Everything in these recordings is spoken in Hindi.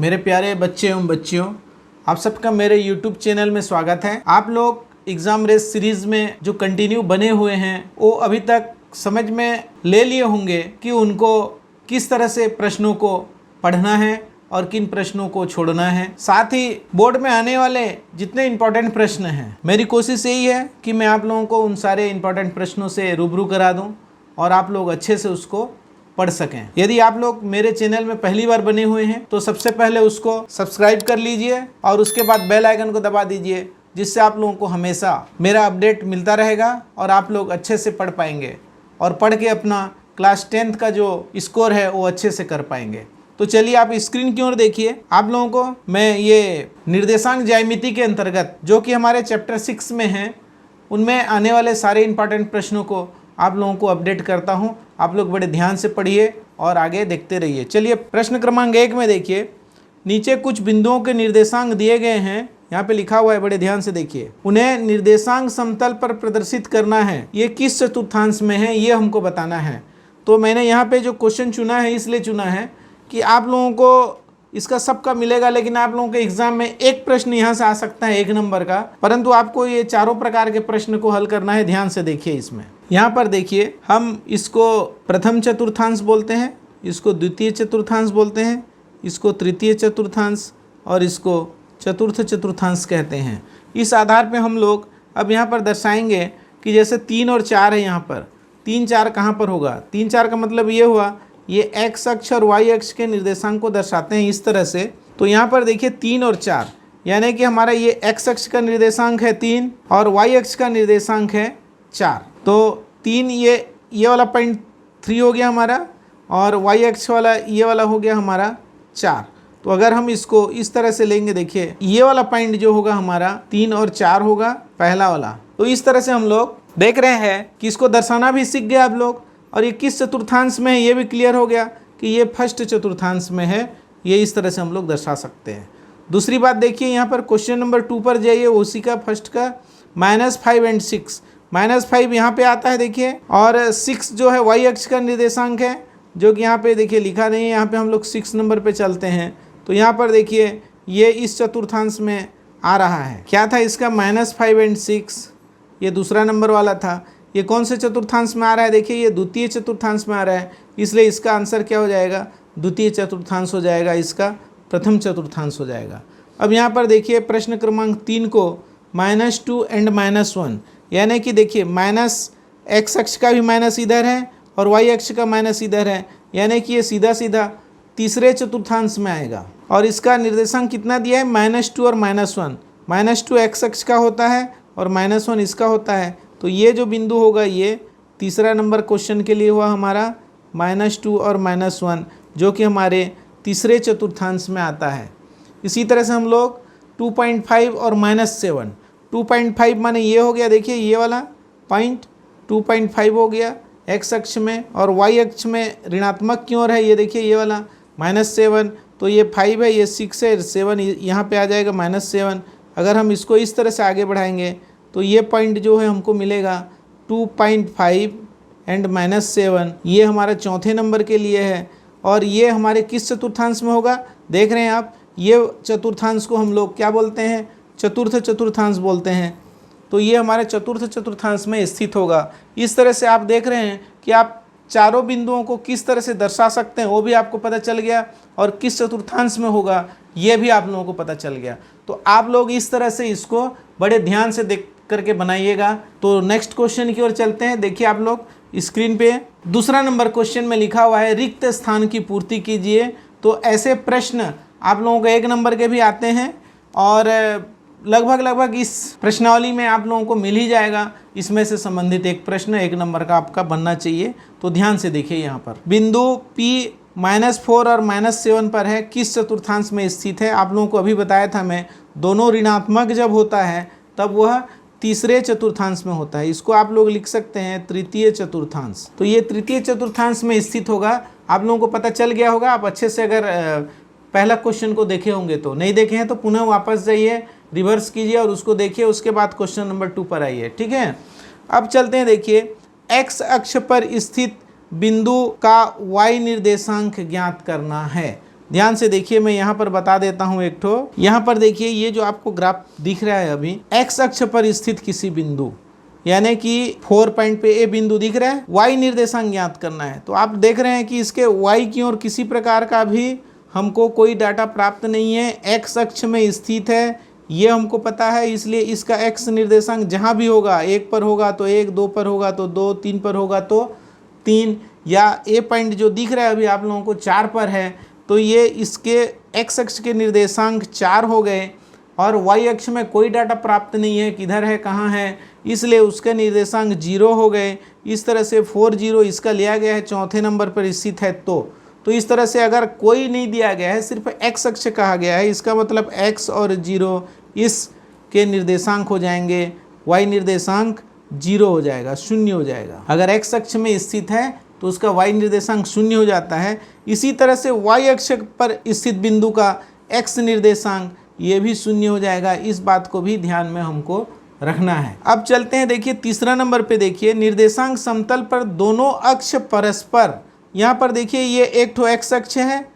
मेरे प्यारे बच्चे एवं बच्चियों, आप सबका मेरे YouTube चैनल में स्वागत है। आप लोग एग्ज़ाम रेस सीरीज़ में जो कंटिन्यू बने हुए हैं वो अभी तक समझ में ले लिए होंगे कि उनको किस तरह से प्रश्नों को पढ़ना है और किन प्रश्नों को छोड़ना है। साथ ही बोर्ड में आने वाले जितने इम्पोर्टेंट प्रश्न हैं, मेरी कोशिश यही है कि मैं आप लोगों को उन सारे इम्पोर्टेंट प्रश्नों से रूबरू करा दूं और आप लोग अच्छे से उसको पढ़ सकें। यदि आप लोग मेरे चैनल में पहली बार बने हुए हैं तो सबसे पहले उसको सब्सक्राइब कर लीजिए और उसके बाद बेल आइकन को दबा दीजिए, जिससे आप लोगों को हमेशा मेरा अपडेट मिलता रहेगा और आप लोग अच्छे से पढ़ पाएंगे और पढ़ के अपना क्लास 10th का जो स्कोर है वो अच्छे से कर पाएंगे। तो चलिए आप स्क्रीन की ओर देखिए। आप लोगों को मैं ये निर्देशांक ज्यामिति के अंतर्गत जो कि हमारे चैप्टर 6 में है, उनमें आने वाले सारे इंपॉर्टेंट प्रश्नों को आप लोगों को अपडेट करता हूं। आप लोग बड़े ध्यान से पढ़िए और आगे देखते रहिए। चलिए प्रश्न क्रमांक 1 में देखिए, नीचे कुछ बिंदुओं के निर्देशांक दिए गए हैं। यहाँ पे लिखा हुआ है, बड़े ध्यान से देखिए। उन्हें निर्देशांक समतल पर प्रदर्शित करना है। ये किस चतुर्थांश में है ये हमको बताना है। तो मैंने यहाँ पे जो क्वेश्चन चुना है इसलिए चुना है कि आप लोगों को इसका सबका मिलेगा, लेकिन आप लोगों के एग्जाम में एक प्रश्न यहाँ से आ सकता है 1 नंबर का, परंतु आपको ये चारों प्रकार के प्रश्न को हल करना है। ध्यान से देखिए। इसमें यहाँ पर देखिए, हम इसको प्रथम चतुर्थांश बोलते हैं, इसको द्वितीय चतुर्थांश बोलते हैं, इसको तृतीय चतुर्थांश और इसको चतुर्थ चतुर्थांश कहते हैं। इस आधार पे हम लोग अब यहाँ पर दर्शाएंगे कि जैसे 3 और 4 है, यहाँ पर 3 4 कहाँ पर होगा। 3 4 का मतलब ये हुआ, ये x अक्ष और y अक्ष के निर्देशांक को दर्शाते हैं इस तरह से। तो यहाँ पर देखिए 3 और 4, यानी कि हमारा ये x अक्ष का निर्देशांक है 3 और y अक्ष का निर्देशांक है 4। तो 3 ये वाला पॉइंट 3 हो गया हमारा और y अक्ष वाला ये वाला हो गया हमारा 4। तो अगर हम इसको इस तरह से लेंगे, देखिए ये वाला पॉइंट जो होगा हमारा 3 और 4 होगा, पहला वाला। तो इस तरह से हम लोग देख रहे हैं कि इसको दर्शाना भी सीख गए आप लोग, और ये किस चतुर्थांश में है ये भी क्लियर हो गया कि ये फर्स्ट चतुर्थांश में है। ये इस तरह से हम लोग दर्शा सकते हैं। दूसरी बात देखिए, यहाँ पर क्वेश्चन नंबर 2 पर जाइए, उसी का फर्स्ट का -5 और 6। -5 यहाँ पे आता है देखिए, और 6 जो है y अक्ष का निर्देशांक है, जो कि यहाँ पे देखिए लिखा नहीं है। यहाँ पे हम लोग 6 नंबर पे चलते हैं। तो यहाँ पर देखिए ये इस चतुर्थांश में आ रहा है। क्या था इसका? -5 और 6, ये दूसरा नंबर वाला था। ये कौन से चतुर्थांश में आ रहा है? देखिए ये द्वितीय चतुर्थांश में आ रहा है, इसलिए इसका आंसर क्या हो जाएगा? द्वितीय चतुर्थांश हो जाएगा, इसका प्रथम चतुर्थांश हो जाएगा। अब यहाँ पर देखिए प्रश्न क्रमांक 3 को -2 और -1, यानी कि देखिए x अक्ष का भी माइनस इधर है और y अक्ष का माइनस इधर है, यानी कि ये सीधा सीधा तीसरे चतुर्थांश में आएगा। और इसका निर्देशांक कितना दिया है? -2 और -1। -2 x अक्ष का होता है और -1 इसका होता है। तो ये जो बिंदु होगा ये तीसरा नंबर क्वेश्चन के लिए हुआ हमारा -2 और -1, जो कि हमारे तीसरे चतुर्थांश में आता है। इसी तरह से हम लोग 2.5 और -7, 2.5 माने ये हो गया, देखिए ये वाला पॉइंट 2.5 हो गया x अक्ष में, और y अक्ष में ऋणात्मक की ओर है, ये देखिए ये वाला -7। तो ये 5 है, ये 6 है, 7 यहाँ पे आ जाएगा -7। अगर हम इसको इस तरह से आगे बढ़ाएंगे तो ये पॉइंट जो है हमको मिलेगा 2.5 और -7, ये हमारा चौथे नंबर के लिए है। और ये हमारे किस चतुर्थांश में होगा? देख रहे हैं आप, ये चतुर्थांश को हम लोग क्या बोलते हैं? चतुर्थ चतुर्थांश बोलते हैं। तो ये हमारे चतुर्थ चतुर्थांश में स्थित होगा। इस तरह से आप देख रहे हैं कि आप चारों बिंदुओं को किस तरह से दर्शा सकते हैं वो भी आपको पता चल गया, और किस चतुर्थांश में होगा ये भी आप लोगों को पता चल गया। तो आप लोग इस तरह से इसको बड़े ध्यान से देख करके बनाइएगा। तो नेक्स्ट क्वेश्चन की ओर चलते हैं। देखिए आप लोग स्क्रीन पे दूसरा नंबर क्वेश्चन में लिखा हुआ है, रिक्त स्थान की पूर्ति कीजिए। तो ऐसे प्रश्न आप लोगों को 1 नंबर के भी आते हैं, और लगभग इस प्रश्नावली में आप लोगों को मिल ही जाएगा। इसमें से संबंधित एक प्रश्न 1 नंबर का आपका बनना चाहिए। तो ध्यान से देखिए, यहाँ पर बिंदु P -4 और -7 पर है, किस चतुर्थांश में स्थित है? आप लोगों को अभी बताया था मैं, दोनों ऋणात्मक जब होता है तब वह तीसरे चतुर्थांश में होता है। इसको आप लोग लिख सकते हैं तृतीय चतुर्थांश। तो ये तृतीय चतुर्थांश में स्थित होगा। आप लोगों को पता चल गया होगा। आप अच्छे से अगर पहला क्वेश्चन को देखे होंगे, तो नहीं देखे हैं तो पुनः वापस जाइए, रिवर्स कीजिए और उसको देखिए, उसके बाद क्वेश्चन नंबर 2 पर आइए। ठीक है, अब चलते हैं। देखिए x अक्ष पर स्थित बिंदु का y निर्देशांक ज्ञात करना है। ध्यान से देखिए, मैं यहाँ पर बता देता हूँ एक ठो। यहाँ पर देखिए, ये जो आपको ग्राफ दिख रहा है अभी, एक्स अक्ष पर स्थित किसी बिंदु, यानी कि 4 पॉइंट पे ए बिंदु दिख रहा है, वाई निर्देशांक ज्ञात करना है। तो आप देख रहे हैं कि इसके वाई की ओर किसी प्रकार का भी हमको कोई डाटा प्राप्त नहीं है। एक्स अक्ष में स्थित है ये हमको पता है, इसलिए इसका एक्स निर्देशांक जहाँ भी होगा, 1 पर होगा तो 1, 2 पर होगा तो 2, 3 पर होगा तो 3, या ए पॉइंट जो दिख रहा है अभी आप लोगों को 4 पर है, तो ये इसके एक्स अक्ष के निर्देशांक 4 हो गए। और वाई अक्ष में कोई डाटा प्राप्त नहीं है, किधर है कहाँ है, इसलिए उसके निर्देशांक 0 हो गए। इस तरह से 4, 0 इसका लिया गया है, चौथे नंबर पर स्थित है। तो इस तरह से अगर कोई नहीं दिया गया है, सिर्फ एक्स अक्ष कहा गया है, इसका मतलब एक्स और 0 इसके निर्देशांक हो जाएंगे, वाई निर्देशांक 0 हो जाएगा, 0 हो जाएगा। अगर एक्स अक्ष में स्थित है तो उसका वाई निर्देशांक 0 हो जाता है। इसी तरह से वाई अक्ष पर स्थित बिंदु का एक्स निर्देशांक ये भी 0 हो जाएगा। इस बात को भी ध्यान में हमको रखना है। अब चलते हैं, देखिए तीसरा नंबर पे देखिए, निर्देशांक समतल पर दोनों अक्ष परस्पर, यहाँ पर देखिए ये एक ठो एक्स अक्ष है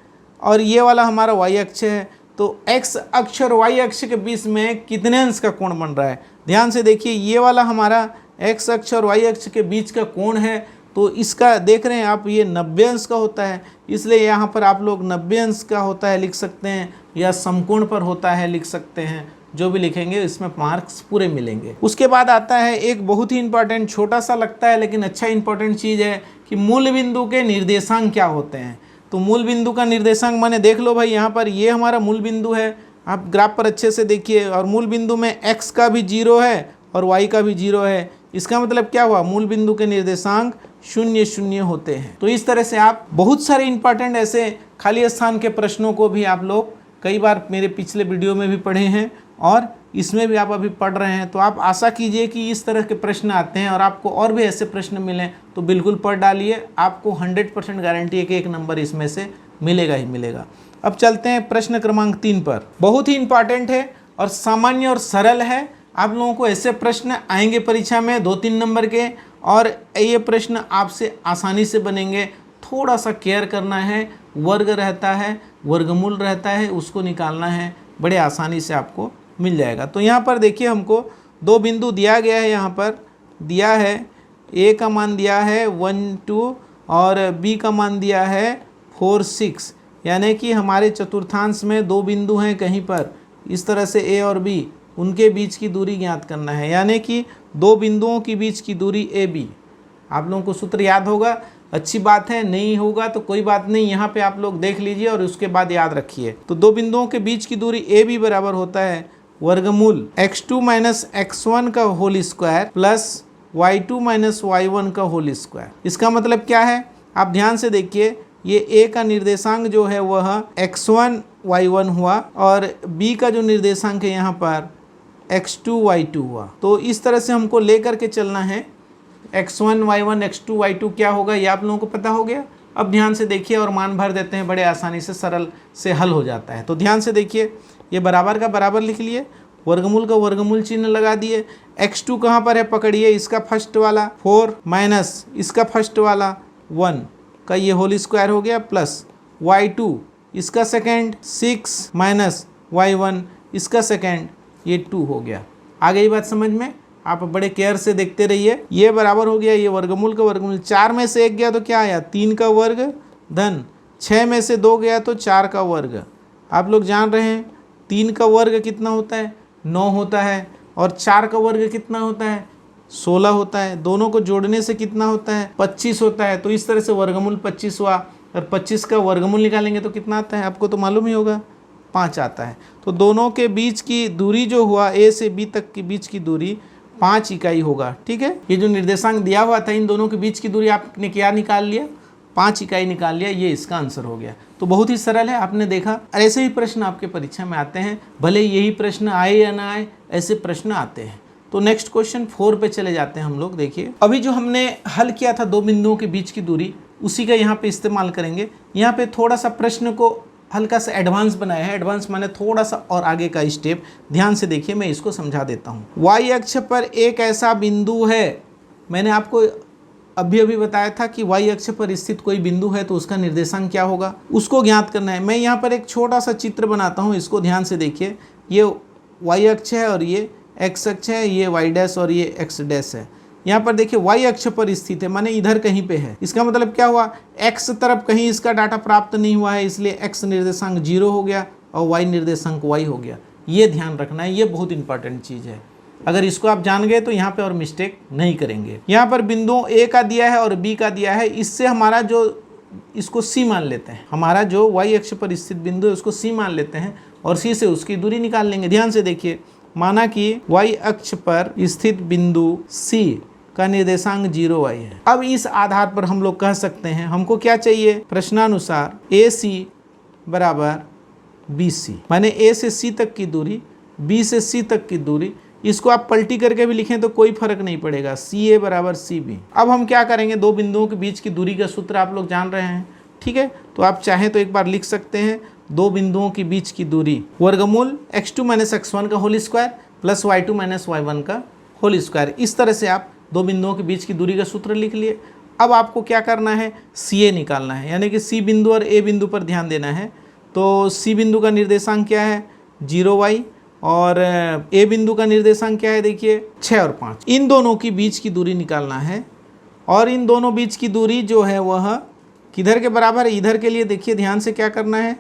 और ये वाला हमारा वाई अक्ष है। तो एक्स अक्ष और वाई अक्ष के बीच में कितने अंश का कोण बन रहा है? ध्यान से देखिए, ये वाला हमारा एक्स अक्ष और वाई अक्ष के बीच का कोण है, तो इसका देख रहे हैं आप, ये 90 अंश का होता है। इसलिए यहाँ पर आप लोग 90 अंश का होता है लिख सकते हैं, या समकोण पर होता है लिख सकते हैं। जो भी लिखेंगे इसमें मार्क्स पूरे मिलेंगे। उसके बाद आता है एक बहुत ही इंपॉर्टेंट, छोटा सा लगता है लेकिन अच्छा इंपॉर्टेंट चीज़ है कि मूल बिंदु के निर्देशांक क्या होते हैं। तो मूल बिंदु का निर्देशांक माने देख लो भाई, यहाँ पर ये हमारा मूल बिंदु है, आप ग्राफ पर अच्छे से देखिए, और मूल बिंदु में एक्स का भी 0 है और वाई का भी 0 है। इसका मतलब क्या हुआ? मूल बिंदु के निर्देशांक 0, 0 होते हैं। तो इस तरह से आप बहुत सारे इंपॉर्टेंट ऐसे खाली स्थान के प्रश्नों को भी आप लोग कई बार मेरे पिछले वीडियो में भी पढ़े हैं और इसमें भी आप अभी पढ़ रहे हैं। तो आप आशा कीजिए कि इस तरह के प्रश्न आते हैं और आपको और भी ऐसे प्रश्न मिलें तो बिल्कुल पढ़ डालिए, आपको 100% गारंटी है कि 1 नंबर इसमें से मिलेगा ही मिलेगा। अब चलते हैं प्रश्न क्रमांक 3 पर। बहुत ही इंपॉर्टेंट है और सामान्य और सरल है। आप लोगों को ऐसे प्रश्न आएंगे परीक्षा में 2-3 नंबर के, और ये प्रश्न आपसे आसानी से बनेंगे। थोड़ा सा केयर करना है, वर्ग रहता है, वर्गमूल रहता है, उसको निकालना है, बड़े आसानी से आपको मिल जाएगा। तो यहाँ पर देखिए, हमको 2 बिंदु दिया गया है, यहाँ पर दिया है ए का मान दिया है 1, 2 और बी का मान दिया है 4, 6, यानी कि हमारे चतुर्थांश में 2 बिंदु हैं कहीं पर, इस तरह से ए और बी, उनके बीच की दूरी ज्ञात करना है, यानी कि 2 बिंदुओं के बीच की दूरी ए बी। आप लोगों को सूत्र याद होगा, अच्छी बात है, नहीं होगा तो कोई बात नहीं, यहाँ पे आप लोग देख लीजिए और उसके बाद याद रखिए। तो 2 बिंदुओं के बीच की दूरी ए बी बराबर होता है वर्गमूल x2 माइनस x1 का whole square plus y2 minus y1 का होल स्क्वायर। इसका मतलब क्या है? आप ध्यान से देखिए, ये a का निर्देशांक जो है वह x1 y1 हुआ और b का जो निर्देशांक है यहाँ पर x2 y2 हुआ। तो इस तरह से हमको लेकर के चलना है। x1 y1 x2 y2 क्या होगा ये आप लोगों को पता हो गया। अब ध्यान से देखिए और मान भर देते हैं, बड़े आसानी से सरल से हल हो जाता है। तो ध्यान से देखिए, ये बराबर का बराबर लिख लिए, वर्गमूल का वर्गमूल चिन्ह लगा दिए। x2 कहाँ पर है? पकड़िए, इसका फर्स्ट वाला 4 माइनस इसका फर्स्ट वाला 1 का ये होल स्क्वायर हो गया, प्लस y2 इसका सेकेंड 6 माइनस y1 इसका सेकेंड ये 2 हो गया। आ गई बात समझ में? आप बड़े केयर से देखते रहिए। ये बराबर हो गया, ये वर्गमूल का वर्गमूल, 4 में से 1 गया तो क्या आया? 3 का वर्ग धन 6 में से 2 गया तो 4 का वर्ग। आप लोग जान रहे हैं 3 का वर्ग कितना होता है? 9 होता है, और 4 का वर्ग कितना होता है? 16 होता है। दोनों को जोड़ने से कितना होता है? 25 होता है। तो इस तरह से वर्गमूल 25 हुआ, और 25 का वर्गमूल निकालेंगे तो कितना आता है? आपको तो मालूम ही होगा, 5 आता है। तो दोनों के बीच की दूरी जो हुआ, ए से बी तक के बीच की दूरी 5 इकाई होगा। ठीक है, ये जो निर्देशांक दिया हुआ था, इन दोनों के बीच की दूरी आपने क्या निकाल लिया? 5 इकाई निकाल लिया। ये इसका आंसर हो गया। तो बहुत ही सरल है, आपने देखा। ऐसे ही प्रश्न आपके परीक्षा में आते हैं, भले यही प्रश्न आए या ना आए, ऐसे प्रश्न आते हैं। तो नेक्स्ट क्वेश्चन 4 पे चले जाते हैं हम लोग। देखिए, अभी जो हमने हल किया था 2 बिंदुओं के बीच की दूरी, उसी का यहाँ पे इस्तेमाल करेंगे। यहाँ पे थोड़ा सा प्रश्न को हल्का सा एडवांस बनाया है। एडवांस माने थोड़ा सा और आगे का स्टेप। ध्यान से देखिए, मैं इसको समझा देता हूँ। वाई अक्ष पर एक ऐसा बिंदु है, मैंने आपको अभी अभी बताया था कि y अक्ष पर स्थित कोई बिंदु है तो उसका निर्देशांक क्या होगा, उसको ज्ञात करना है। मैं यहाँ पर एक छोटा सा चित्र बनाता हूँ, इसको ध्यान से देखिए। ये y अक्ष है और ये x अक्ष है, ये y डैश और ये x डैश है। यहाँ पर देखिए y अक्ष पर स्थित है, माने इधर कहीं पे है। इसका मतलब क्या हुआ, x तरफ कहीं इसका डाटा प्राप्त नहीं हुआ है, इसलिए x निर्देशांक 0 हो गया और y निर्देशांक y हो गया। ये ध्यान रखना है, ये बहुत इंपॉर्टेंट चीज़ है। अगर इसको आप जान गए तो यहाँ पे और मिस्टेक नहीं करेंगे। यहाँ पर बिंदु A का दिया है और B का दिया है, इससे हमारा जो इसको C मान लेते हैं, हमारा जो y अक्ष पर स्थित बिंदु है उसको C मान लेते हैं और C से उसकी दूरी निकाल लेंगे। ध्यान से देखिए, माना कि y अक्ष पर स्थित बिंदु C का निर्देशांक 0y है। अब इस आधार पर हम लोग कह सकते हैं हमको क्या चाहिए, प्रश्नानुसार AC बराबर BC, माने A से C तक की दूरी, B से C तक की दूरी। इसको आप पलटी करके भी लिखें तो कोई फर्क नहीं पड़ेगा, CA बराबर CB। अब हम क्या करेंगे, दो बिंदुओं के बीच की दूरी का सूत्र आप लोग जान रहे हैं, ठीक है। तो आप चाहें तो एक बार लिख सकते हैं, दो बिंदुओं के बीच की दूरी वर्गमूल x2 माइनस x1 का whole square plus y2 minus y1 का होल स्क्वायर। इस तरह से आप दो बिंदुओं के बीच की दूरी का सूत्र लिख लिए। अब आपको क्या करना है, CA निकालना है, यानी कि C बिंदु और A बिंदु पर ध्यान देना है। तो C बिंदु का निर्देशांक क्या है, 0y, और A बिंदु का निर्देशांक क्या है, देखिए 6 और 5। इन दोनों की बीच की दूरी निकालना है और इन दोनों बीच की दूरी जो है वह किधर के बराबर है, इधर के लिए देखिए ध्यान से क्या करना है,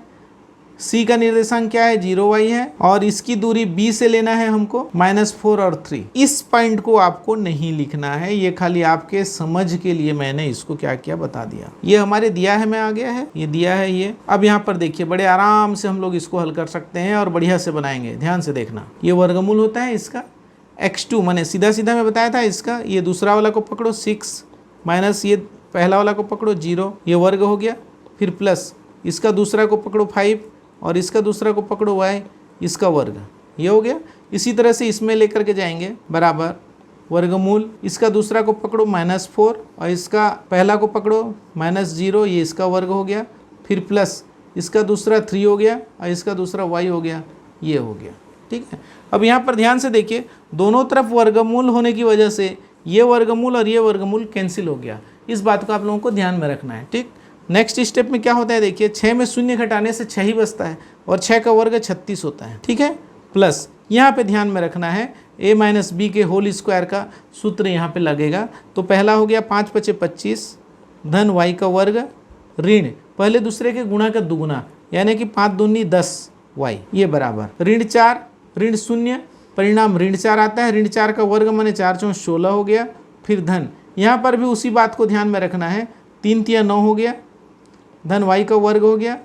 C का निर्देशांक क्या है, 0y है और इसकी दूरी B से लेना है हमको -4 और 3। इस पॉइंट को आपको नहीं लिखना है, ये खाली आपके समझ के लिए मैंने इसको क्या किया बता दिया। ये हमारे दिया है, मैं आ गया है, ये दिया है ये। अब यहाँ पर देखिए बड़े आराम से हम लोग इसको हल कर सकते हैं और बढ़िया से बनाएंगे। ध्यान से देखना, ये वर्गमूल होता है इसका x2, मैंने सीधा सीधा मैं बताया था इसका। ये दूसरा वाला को पकड़ो 6 माइनस ये पहला वाला को पकड़ो 0, ये वर्ग हो गया। फिर प्लस इसका दूसरा को पकड़ो 5 और इसका दूसरा को पकड़ो y, इसका वर्ग, ये हो गया। इसी तरह से इसमें लेकर के जाएंगे बराबर वर्गमूल, इसका दूसरा को पकड़ो -4 और इसका पहला को पकड़ो -0, ये इसका वर्ग हो गया। फिर प्लस इसका दूसरा 3 हो गया और इसका दूसरा y हो गया, ये हो गया, ठीक है। अब यहाँ पर ध्यान से देखिए, दोनों तरफ वर्गमूल होने की वजह से ये वर्गमूल और ये वर्गमूल कैंसिल हो गया। इस बात को आप लोगों को ध्यान में रखना है, ठीक। नेक्स्ट स्टेप में क्या होता है, देखिए 6 में शून्य घटाने से 6 ही बचता है और 6 का वर्ग 36 होता है, ठीक है। प्लस यहाँ पे ध्यान में रखना है a माइनस बी के होल स्क्वायर का सूत्र यहाँ पे लगेगा। तो पहला हो गया 5 × 5 = 25 धन y का वर्ग ऋण पहले दूसरे के गुणा का दुगुना, यानी कि 5 दूनी 10 y, ये बराबर ऋण 4 ऋण 0, परिणाम ऋण 4 आता है। ऋण 4 का वर्ग माने 4 × 4 = 16 हो गया। फिर धन, यहाँ पर भी उसी बात को ध्यान में रखना है, 3 × 3 = 9 हो गया, धन y का वर्ग हो गया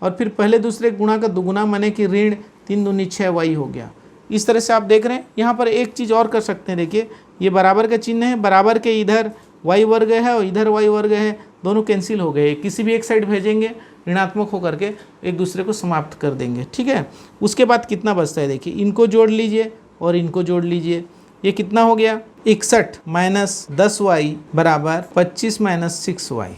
और फिर पहले दूसरे गुणा का दुगुना माने कि ऋण 3 दूनी 6 y हो गया। इस तरह से आप देख रहे हैं। यहाँ पर एक चीज़ और कर सकते हैं, देखिए ये बराबर का चिन्ह है, बराबर के इधर y वर्ग है और इधर y वर्ग है, दोनों कैंसिल हो गए, किसी भी एक साइड भेजेंगे ऋणात्मक होकर के एक दूसरे को समाप्त कर देंगे, ठीक है। उसके बाद कितना बचता है, देखिए इनको जोड़ लीजिए और इनको जोड़ लीजिए, ये कितना हो गया 61 माइनस 10y बराबर 25 माइनस 6y।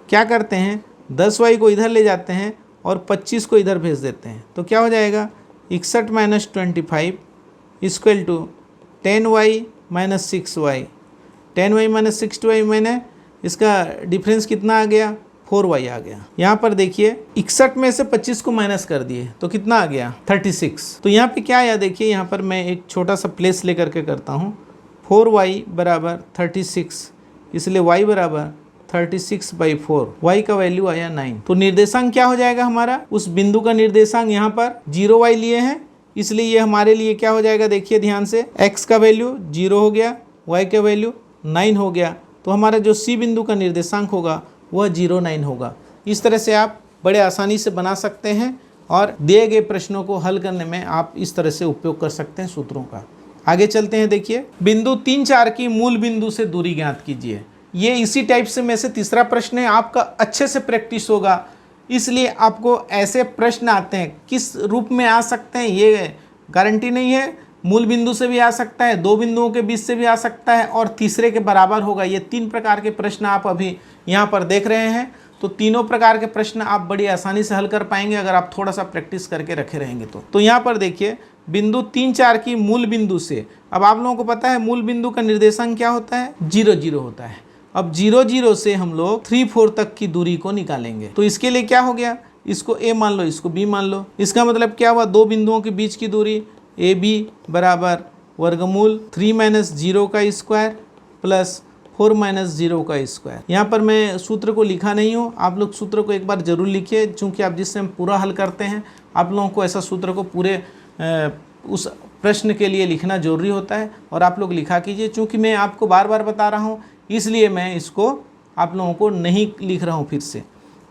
क्या करते हैं, 10y को इधर ले जाते हैं और 25 को इधर भेज देते हैं, तो क्या हो जाएगा 61 minus 25 equal to 10y minus 6y। 10y minus 6y मैंने इसका डिफरेंस कितना आ गया, 4y आ गया। यहाँ पर देखिए 61 में से 25 को माइनस कर दिए तो कितना आ गया 36। तो यहाँ पे क्या आया, देखिए यहाँ पर मैं एक छोटा सा प्लेस लेकर के करता हूँ, 4y बराबर 36, इसलिए y बराबर 36/4, y का वैल्यू आया 9। तो निर्देशांक क्या हो जाएगा हमारा, उस बिंदु का निर्देशांक यहाँ पर 0y लिए हैं, इसलिए ये हमारे लिए क्या हो जाएगा, देखिए ध्यान से, x का वैल्यू 0 हो गया, y का वैल्यू 9 हो गया। तो हमारा जो C बिंदु का निर्देशांक होगा वह 0,9 होगा। इस तरह से आप बड़े आसानी से बना सकते हैं और दिए गए प्रश्नों को हल करने में आप इस तरह से उपयोग कर सकते हैं सूत्रों का। आगे चलते हैं, देखिए बिंदु 3, 4 की मूल बिंदु से दूरी ज्ञात कीजिए। ये इसी टाइप से में से तीसरा प्रश्न है, आपका अच्छे से प्रैक्टिस होगा, इसलिए आपको ऐसे प्रश्न आते हैं। किस रूप में आ सकते हैं ये गारंटी नहीं है, मूल बिंदु से भी आ सकता है, दो बिंदुओं के बीच से भी आ सकता है और तीसरे के बराबर होगा। ये 3 प्रकार के प्रश्न आप अभी यहाँ पर देख रहे हैं। तो तीनों प्रकार के प्रश्न आप बड़ी आसानी से हल कर पाएंगे अगर आप थोड़ा सा प्रैक्टिस करके रखे रहेंगे तो यहाँ पर देखिए बिंदु 3, 4 की मूल बिंदु से, अब आप लोगों को पता है मूल बिंदु का निर्देशांक क्या होता है, 0, 0 होता है। अब 0 0 से हम लोग 3 4 तक की दूरी को निकालेंगे। तो इसके लिए क्या हो गया, इसको a मान लो, इसको b मान लो। इसका मतलब क्या हुआ, दो बिंदुओं के बीच की दूरी AB बराबर वर्गमूल 3 - 0 का स्क्वायर प्लस 4 - 0 का स्क्वायर। यहाँ पर मैं सूत्र को लिखा नहीं हूँ, आप लोग सूत्र को एक बार जरूर लिखिए, चूँकि आप जिससे हम पूरा हल करते हैं आप लोगों को ऐसा सूत्र को पूरे उस प्रश्न के लिए लिखना जरूरी होता है और आप लोग लिखा कीजिए। चूँकि मैं आपको बार बार बता रहा हूँ इसलिए मैं इसको आप लोगों को नहीं लिख रहा हूँ फिर से।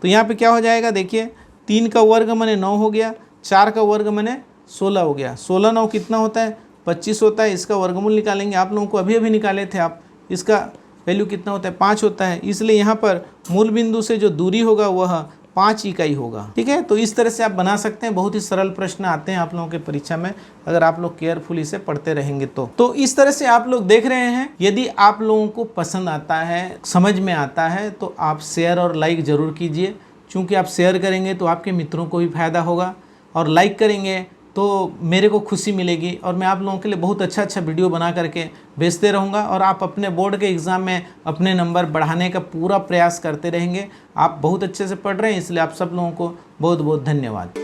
तो यहाँ पे क्या हो जाएगा, देखिए 3 का वर्ग मने 9 हो गया, 4 का वर्ग मने 16 हो गया। 16 9 कितना होता है, 25 होता है। इसका वर्गमूल निकालेंगे, आप लोगों को अभी अभी निकाले थे आप, इसका वैल्यू कितना होता है, 5 होता है। इसलिए यहाँ पर मूल बिंदु से जो दूरी होगा वह 5 इकाई होगा। ठीक है, तो इस तरह से आप बना सकते हैं। बहुत ही सरल प्रश्न आते हैं आप लोगों के परीक्षा में अगर आप लोग केयरफुली से पढ़ते रहेंगे तो इस तरह से आप लोग देख रहे हैं। यदि आप लोगों को पसंद आता है, समझ में आता है, तो आप शेयर और लाइक ज़रूर कीजिए। चूँकि आप शेयर करेंगे तो आपके मित्रों को भी फायदा होगा और लाइक करेंगे तो मेरे को खुशी मिलेगी और मैं आप लोगों के लिए बहुत अच्छा वीडियो बना करके भेजते रहूँगा और आप अपने बोर्ड के एग्ज़ाम में अपने नंबर बढ़ाने का पूरा प्रयास करते रहेंगे। आप बहुत अच्छे से पढ़ रहे हैं, इसलिए आप सब लोगों को बहुत बहुत धन्यवाद।